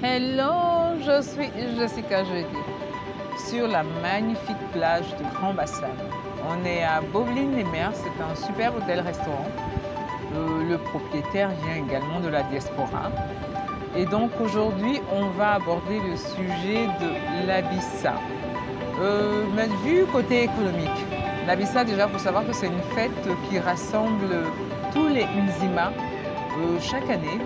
Hello, je suis Jessica Jeudi sur la magnifique plage de Grand Bassam. On est à Boblignes-les-Mers, c'est un super hôtel-restaurant. Le propriétaire vient également de la diaspora. Et donc aujourd'hui, on va aborder le sujet de l'Abissa. Mais vu côté économique, l'Abissa, déjà, il faut savoir que c'est une fête qui rassemble tous les Nzima chaque année.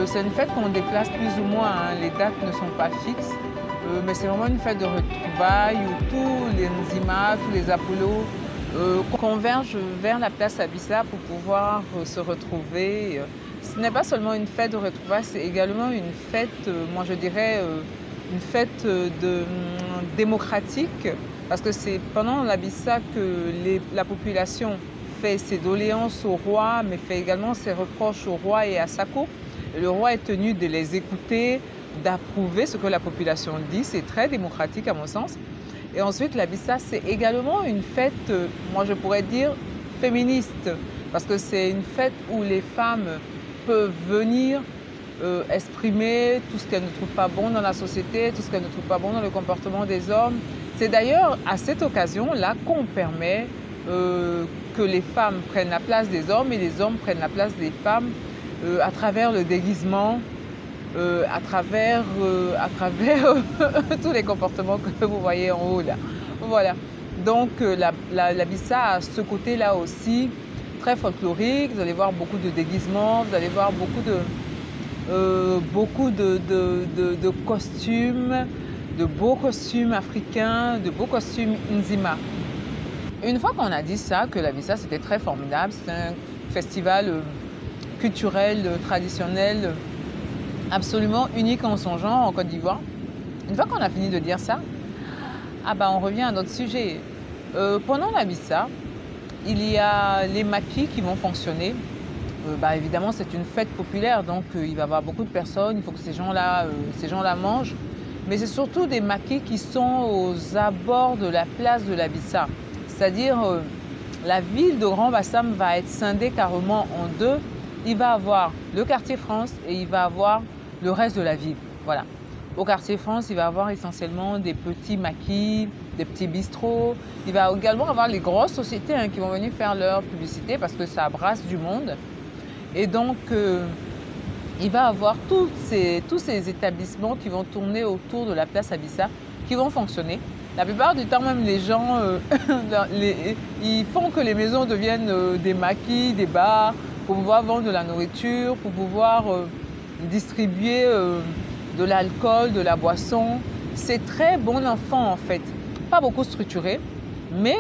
C'est une fête qu'on déplace plus ou moins, hein. Les dates ne sont pas fixes, mais c'est vraiment une fête de retrouvailles où tous les Nzima, tous les Apollos convergent vers la place Abissa pour pouvoir se retrouver. Ce n'est pas seulement une fête de retrouvailles, c'est également une fête, moi je dirais, une fête démocratique, parce que c'est pendant l'Abissa que la population fait ses doléances au roi, mais fait également ses reproches au roi et à sa cour. Le roi est tenu de les écouter, d'approuver ce que la population dit. C'est très démocratique à mon sens. Et ensuite, l'Abissa, c'est également une fête, moi je pourrais dire, féministe. Parce que c'est une fête où les femmes peuvent venir exprimer tout ce qu'elles ne trouvent pas bon dans la société, tout ce qu'elles ne trouvent pas bon dans le comportement des hommes. C'est d'ailleurs à cette occasion-là qu'on permet que les femmes prennent la place des hommes et les hommes prennent la place des femmes à travers le déguisement, à travers tous les comportements que vous voyez en haut là. Voilà. Donc l'Abissa a ce côté-là aussi très folklorique. Vous allez voir beaucoup de déguisements, vous allez voir beaucoup de costumes, de beaux costumes africains, de beaux costumes Nzima. Une fois qu'on a dit ça, que l'Abissa c'était très formidable, c'est un festival culturel, traditionnel, absolument unique en son genre en Côte d'Ivoire. Une fois qu'on a fini de dire ça, on revient à notre sujet. Pendant l'Abissa, il y a les maquis qui vont fonctionner. Évidemment, c'est une fête populaire, donc il va y avoir beaucoup de personnes, il faut que ces gens-là mangent. Mais c'est surtout des maquis qui sont aux abords de la place de l'Abissa. C'est-à-dire, la ville de Grand Bassam va être scindée carrément en deux. Il va avoir le quartier France et il va avoir le reste de la ville. Voilà. Au quartier France, il va avoir essentiellement des petits maquis, des petits bistrots. Il va également avoir les grosses sociétés qui vont venir faire leur publicité parce que ça brasse du monde. Et donc, il va avoir tous ces établissements qui vont tourner autour de la place Abissa, qui vont fonctionner. La plupart du temps, même les gens, ils font que les maisons deviennent des maquis, des bars, pour pouvoir vendre de la nourriture, pour pouvoir distribuer de l'alcool, de la boisson. C'est très bon enfant en fait, pas beaucoup structuré, mais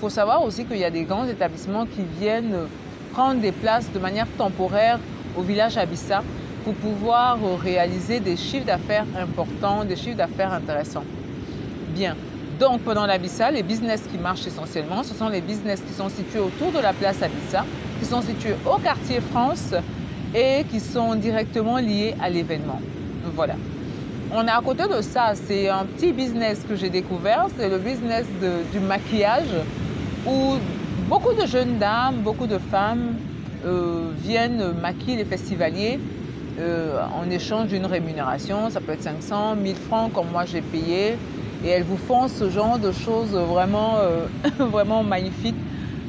faut savoir aussi qu'il y a des grands établissements qui viennent prendre des places de manière temporaire au village Abissa pour pouvoir réaliser des chiffres d'affaires importants, des chiffres d'affaires intéressants. Bien. Donc, pendant l'Abissa, les business qui marchent essentiellement, ce sont les business qui sont situés autour de la place Abissa, qui sont situés au quartier France et qui sont directement liés à l'événement. Voilà. On est à côté de ça, c'est un petit business que j'ai découvert, c'est le business du maquillage où beaucoup de jeunes dames, beaucoup de femmes viennent maquiller les festivaliers en échange d'une rémunération. Ça peut être 500, 1000 francs comme moi j'ai payé. Et elles vous font ce genre de choses vraiment, vraiment magnifiques,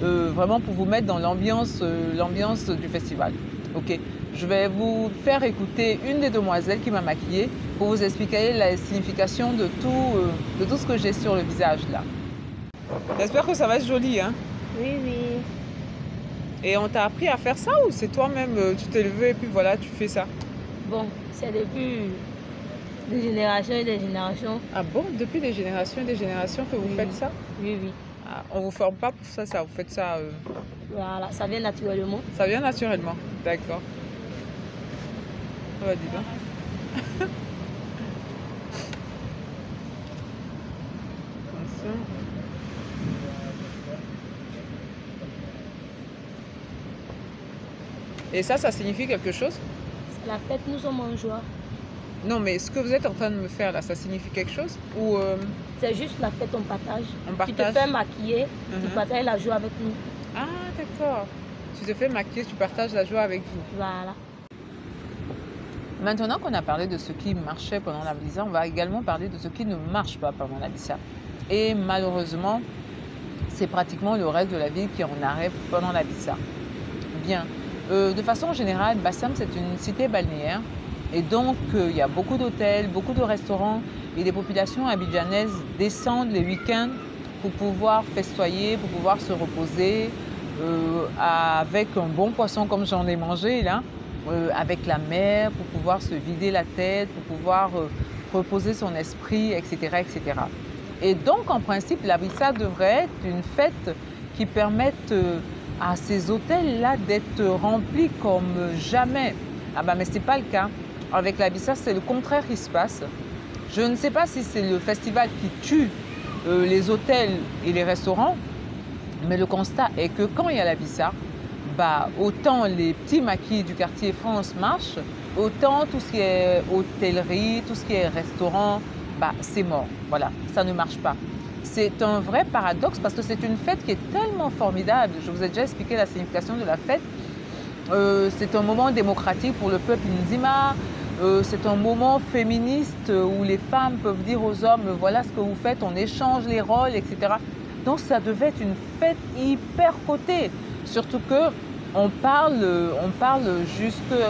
vraiment pour vous mettre dans l'ambiance du festival. Ok, je vais vous faire écouter une des demoiselles qui m'a maquillée pour vous expliquer la signification de tout ce que j'ai sur le visage là. J'espère que ça va être joli, hein? Oui, oui. Et on t'a appris à faire ça ou c'est toi-même, tu t'es levé et puis voilà, tu fais ça? Bon, c'est depuis des générations et des générations. Ah bon, depuis des générations et des générations que vous faites ça? Oui, oui. Ah, on ne vous forme pas pour ça, vous faites ça Voilà, ça vient naturellement. Ça vient naturellement, d'accord. On va dire donc. Comme ça. Et ça signifie quelque chose? C'est la fête, nous sommes en joie. Non, mais ce que vous êtes en train de me faire là, ça signifie quelque chose? Ou c'est juste la fête, on partage. On partage. Tu te fais maquiller, tu partages la joie avec nous. Ah, d'accord. Tu te fais maquiller, tu partages la joie avec vous. Voilà. Maintenant qu'on a parlé de ce qui marchait pendant l'Abyssa, on va également parler de ce qui ne marche pas pendant l'Abyssa. Et malheureusement, c'est pratiquement le reste de la ville qui est en arrêt pendant l'Abyssa. Bien, de façon générale, Bassam, c'est une cité balnéaire. Et donc, il y a beaucoup d'hôtels, beaucoup de restaurants. Et les populations abidjanaises descendent les week-ends pour pouvoir festoyer, pour pouvoir se reposer avec un bon poisson comme j'en ai mangé là, avec la mer, pour pouvoir se vider la tête, pour pouvoir reposer son esprit, etc., etc. Et donc, en principe, l'Abyssa devrait être une fête qui permette à ces hôtels-là d'être remplis comme jamais. Ah ben, mais ce n'est pas le cas. Avec l'Abyssa, c'est le contraire qui se passe. Je ne sais pas si c'est le festival qui tue les hôtels et les restaurants, mais le constat est que quand il y a l'Abyssa, bah, autant les petits maquis du quartier France marchent, autant tout ce qui est hôtellerie, tout ce qui est restaurant, bah, c'est mort. Voilà, ça ne marche pas. C'est un vrai paradoxe parce que c'est une fête qui est tellement formidable. Je vous ai déjà expliqué la signification de la fête. C'est un moment démocratique pour le peuple Nzima. C'est un moment féministe où les femmes peuvent dire aux hommes « voilà ce que vous faites, on échange les rôles, etc. » Donc ça devait être une fête hyper cotée. Surtout que on parle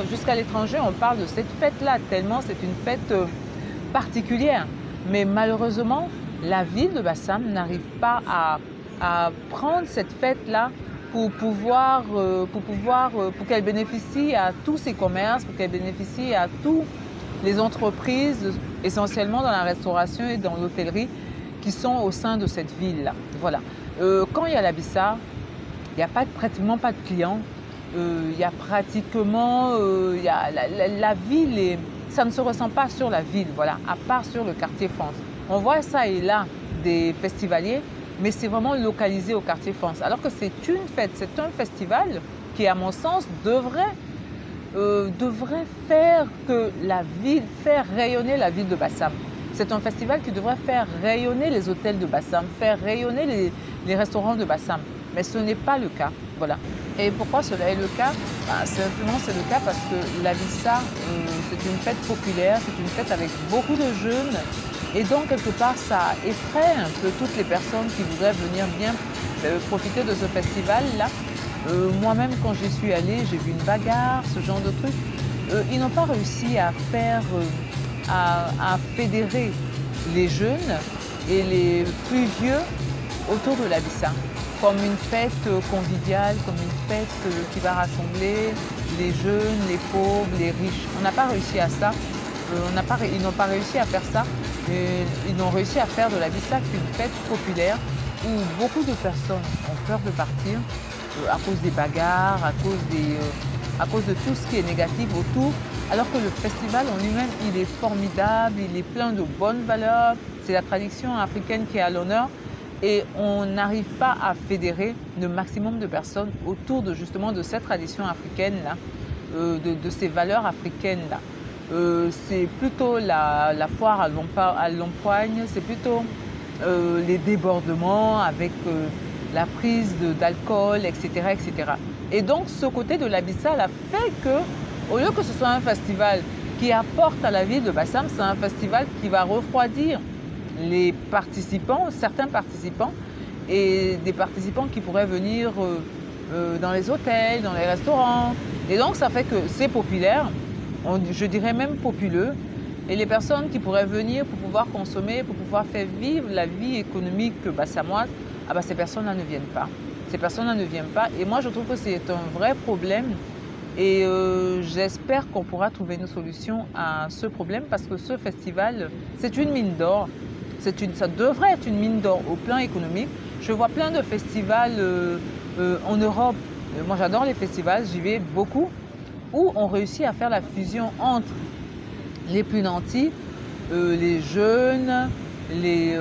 jusqu'à l'étranger, on parle de cette fête-là, tellement c'est une fête particulière. Mais malheureusement, la ville de Bassam n'arrive pas à prendre cette fête-là pour qu'elle bénéficie à tous ses commerces, pour qu'elle bénéficie à toutes les entreprises, essentiellement dans la restauration et dans l'hôtellerie, qui sont au sein de cette ville-là. Voilà. Quand il y a l'Abyssa, il n'y a pratiquement pas de clients. Il y a pratiquement... la ville, ça ne se ressent pas sur la ville, voilà, à part sur le quartier France. On voit ça et là des festivaliers, mais c'est vraiment localisé au quartier France. Alors que c'est une fête, c'est un festival qui, à mon sens, devrait faire rayonner la ville de Bassam. C'est un festival qui devrait faire rayonner les hôtels de Bassam, faire rayonner les restaurants de Bassam. Mais ce n'est pas le cas. Voilà. Et pourquoi cela est le cas? Simplement, c'est le cas parce que l'Abyssa, c'est une fête populaire, c'est une fête avec beaucoup de jeunes. Et donc, quelque part, ça effraie un peu toutes les personnes qui voudraient venir bien profiter de ce festival-là. Moi-même, quand j'y suis allée, j'ai vu une bagarre, ce genre de truc. Ils n'ont pas réussi à fédérer les jeunes et les plus vieux autour de l'Abyssa, comme une fête conviviale, comme une fête qui va rassembler les jeunes, les pauvres, les riches. On n'a pas réussi à ça. Ils n'ont pas réussi à faire ça. Ils ont réussi à faire de l'Abyssa une fête populaire où beaucoup de personnes ont peur de partir à cause des bagarres, à cause de tout ce qui est négatif autour, alors que le festival en lui-même, il est formidable, il est plein de bonnes valeurs, c'est la tradition africaine qui est à l'honneur et on n'arrive pas à fédérer le maximum de personnes autour justement de cette tradition africaine-là, de ces valeurs africaines-là. C'est plutôt la foire à l'empoigne, c'est plutôt les débordements avec la prise d'alcool, etc., etc. Et donc, ce côté de l'Abyssa a fait que, au lieu que ce soit un festival qui apporte à la ville de Bassam, c'est un festival qui va refroidir les participants, certains participants, et des participants qui pourraient venir dans les hôtels, dans les restaurants. Et donc, ça fait que c'est populaire, je dirais même populeux, et les personnes qui pourraient venir pour pouvoir consommer, pour pouvoir faire vivre la vie économique bassamoise, ah ben, ces personnes-là ne viennent pas. Ces personnes-là ne viennent pas. Et moi, je trouve que c'est un vrai problème. Et j'espère qu'on pourra trouver une solution à ce problème parce que ce festival, c'est une mine d'or. Ça devrait être une mine d'or au plan économique. Je vois plein de festivals en Europe. Moi, j'adore les festivals, j'y vais beaucoup, où on réussit à faire la fusion entre les plus nantis, les jeunes, les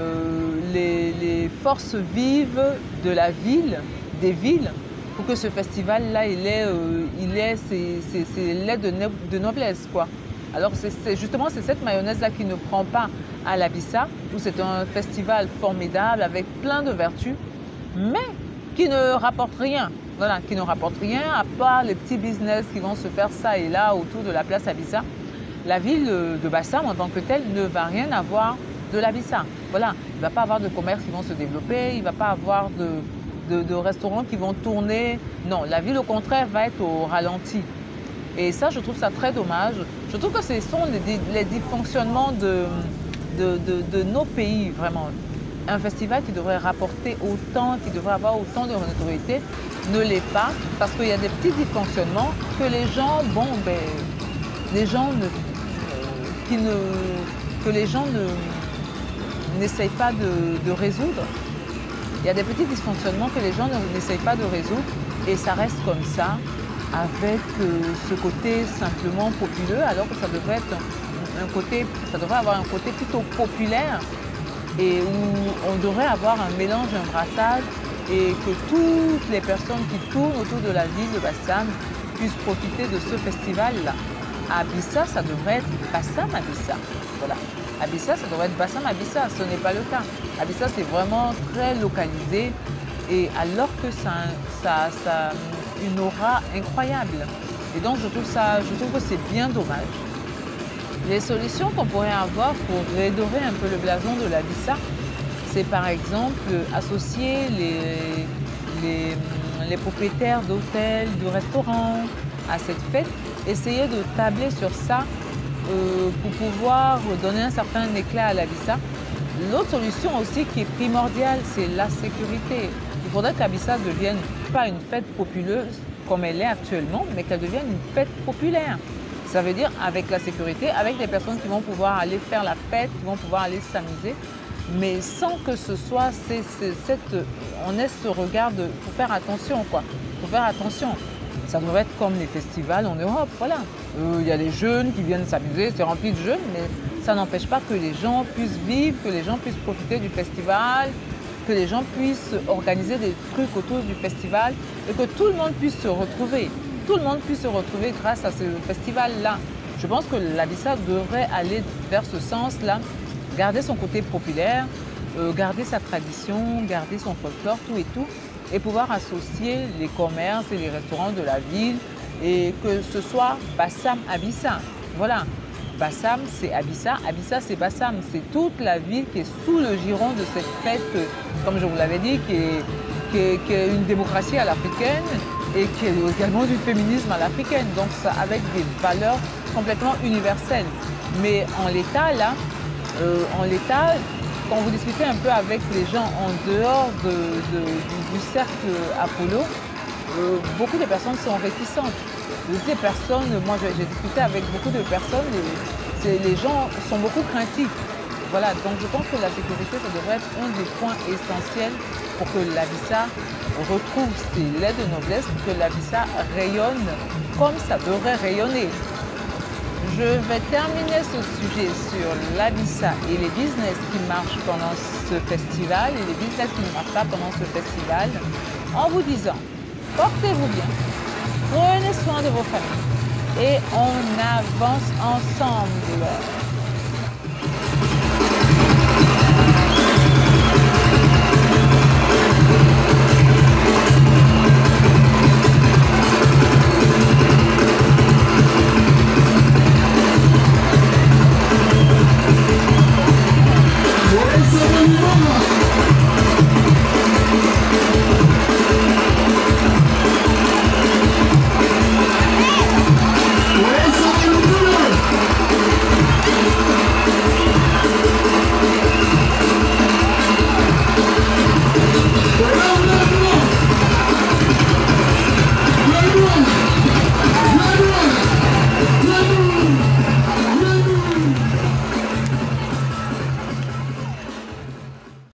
forces vives de la ville, des villes, pour que ce festival-là, il ait ses lettres de noblesse, quoi. Alors, justement, c'est cette mayonnaise-là qui ne prend pas à l'Abyssa, où c'est un festival formidable, avec plein de vertus, mais qui ne rapporte rien. Voilà, qui ne rapporte rien, à part les petits business qui vont se faire ça et là, autour de la place Abyssa. la ville de Bassam en tant que telle ne va rien avoir de l'Abissa. Voilà, il ne va pas avoir de commerces qui vont se développer, il ne va pas avoir de restaurants qui vont tourner. Non, la ville au contraire va être au ralenti. Et ça, je trouve ça très dommage. Je trouve que ce sont les dysfonctionnements de nos pays, vraiment. Un festival qui devrait rapporter autant, qui devrait avoir autant de notoriété, ne l'est pas, parce qu'il y a des petits dysfonctionnements que les gens, bon, ben, les gens que les gens n'essayent pas de résoudre. Il y a des petits dysfonctionnements que les gens n'essayent pas de résoudre, et ça reste comme ça, avec ce côté simplement populeux, alors que ça devrait être ça devrait avoir un côté plutôt populaire, et où on devrait avoir un mélange, un brassage, et que toutes les personnes qui tournent autour de la ville de Bassam puissent profiter de ce festival-là. À Abissa, ça devrait être Bassam Abissa. Voilà. Abissa, ça devrait être Bassam Abissa. Ce n'est pas le cas. Abissa, c'est vraiment très localisé, et alors que ça a une aura incroyable. Et donc, je trouve que c'est bien dommage. Les solutions qu'on pourrait avoir pour redorer un peu le blason de l'Abissa, c'est par exemple associer les propriétaires d'hôtels, de restaurants à cette fête, essayer de tabler sur ça pour pouvoir donner un certain éclat à l'Abissa. L'autre solution aussi qui est primordiale, c'est la sécurité. Il faudrait qu'Abissa ne devienne pas une fête populeuse comme elle est actuellement, mais qu'elle devienne une fête populaire. Ça veut dire avec la sécurité, avec des personnes qui vont pouvoir aller faire la fête, qui vont pouvoir aller s'amuser, mais sans que ce soit on ait ce regard de « faut faire attention » quoi. Faut faire attention. Ça devrait être comme les festivals en Europe, voilà. Il y a les jeunes qui viennent s'amuser, c'est rempli de jeunes, mais ça n'empêche pas que les gens puissent vivre, que les gens puissent profiter du festival, que les gens puissent organiser des trucs autour du festival et que tout le monde puisse se retrouver. Tout le monde puisse se retrouver grâce à ce festival-là. Je pense que l'Abissa devrait aller vers ce sens-là, garder son côté populaire, garder sa tradition, garder son folklore, tout et tout, et pouvoir associer les commerces et les restaurants de la ville, et que ce soit Bassam Abissa. Voilà, Bassam c'est Abissa, Abissa c'est Bassam, c'est toute la ville qui est sous le giron de cette fête, comme je vous l'avais dit, qui est une démocratie à l'africaine, et qui est également du féminisme à l'africaine, donc ça avec des valeurs complètement universelles. Mais en l'état, là, quand vous discutez un peu avec les gens en dehors du cercle Apollo, beaucoup de personnes sont réticentes. Des personnes, moi j'ai discuté avec beaucoup de personnes, les gens sont beaucoup craintifs. Voilà, donc je pense que la sécurité, ça devrait être un des points essentiels pour que l'Abissa retrouve ses lettres de noblesse, pour que l'Abissa rayonne comme ça devrait rayonner. Je vais terminer ce sujet sur l'Abissa et les business qui marchent pendant ce festival et les business qui ne marchent pas pendant ce festival en vous disant, portez-vous bien, prenez soin de vos familles et on avance ensemble.